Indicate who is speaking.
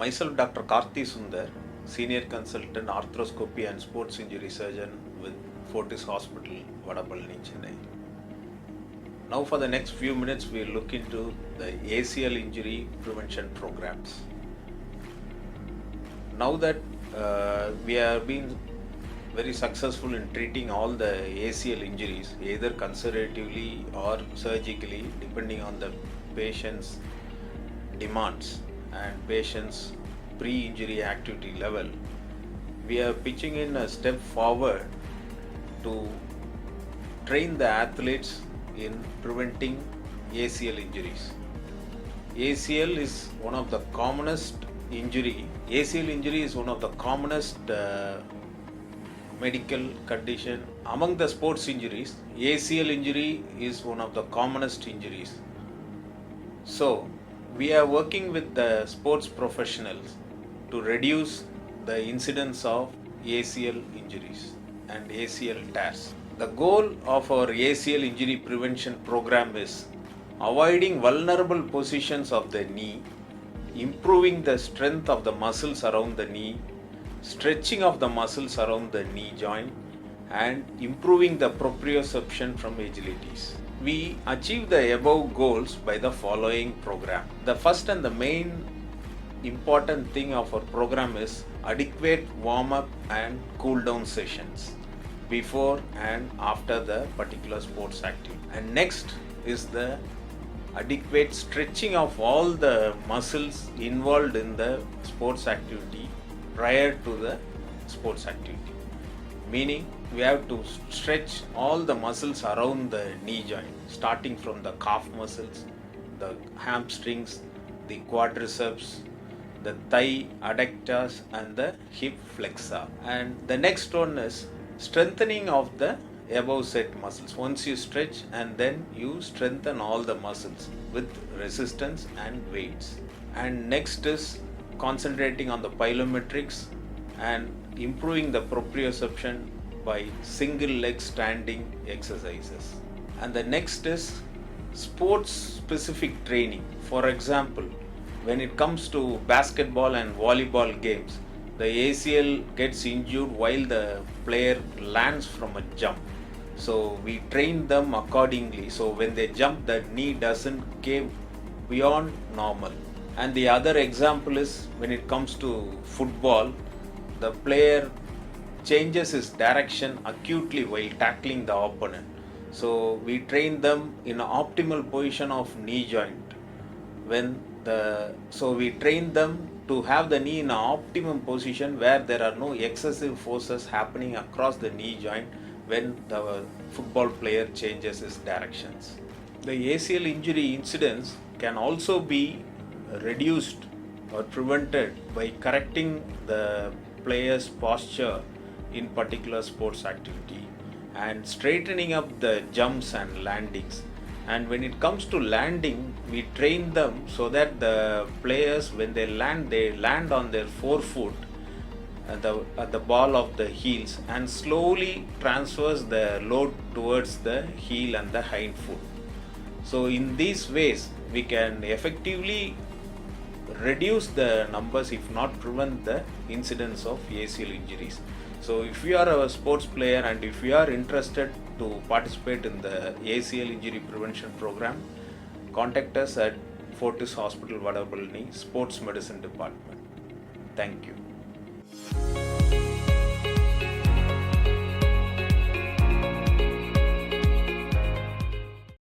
Speaker 1: Myself, Dr. Karthi Sundar, Senior Consultant, Arthroscopy and Sports Injury Surgeon with Fortis Hospital, Vadapalani, Chennai. Now for the next few minutes, we'll look into the ACL injury prevention programs. Now that we have been very successful in treating all the ACL injuries, either conservatively or surgically, depending on the patient's demands and patient's pre-injury activity level, we are pitching in a step forward to train the athletes in preventing ACL injuries. ACL is one of the commonest injury. ACL injury is one of the commonest medical condition among the sports injuries. ACL injury is one of the commonest injuries. So we are working with the sports professionals to reduce the incidence of ACL injuries and ACL tears. The goal of our ACL injury prevention program is avoiding vulnerable positions of the knee, improving the strength of the muscles around the knee, stretching of the muscles around the knee joint, and improving the proprioception from agilities. We achieve the above goals by the following program. The first and the main important thing of our program is adequate warm-up and cool-down sessions before and after the particular sports activity. And next is the adequate stretching of all the muscles involved in the sports activity prior to the sports activity. Meaning we have to stretch all the muscles around the knee joint, starting from the calf muscles, the hamstrings, the quadriceps, the thigh adductors and the hip flexor. And the next one is strengthening of the above set muscles. Once you stretch and then you strengthen all the muscles with resistance and weights. And next is concentrating on the plyometrics and improving the proprioception by single leg standing exercises. And the next is sports specific training. For example, when it comes to basketball and volleyball games, the ACL gets injured while the player lands from a jump. So we train them accordingly. So when they jump, the knee doesn't cave beyond normal. And the other example is when it comes to football, the player changes his direction acutely while tackling the opponent. So we train them in an optimal position of knee joint. So we train them to have the knee in an optimum position where there are no excessive forces happening across the knee joint when the football player changes his directions. The ACL injury incidence can also be reduced or prevented by correcting the player's posture in particular sports activity and straightening up the jumps and landings. And when it comes to landing, we train them so that the players, when they land on their forefoot at the ball of the heels and slowly transfers the load towards the heel and the hind foot. So in these ways, we can effectively reduce the numbers, if not prevent the incidence of ACL injuries. So if you are a sports player and if you are interested to participate in the ACL injury prevention program, contact us at Fortis Hospital, Vadapalani, Sports Medicine Department. Thank you.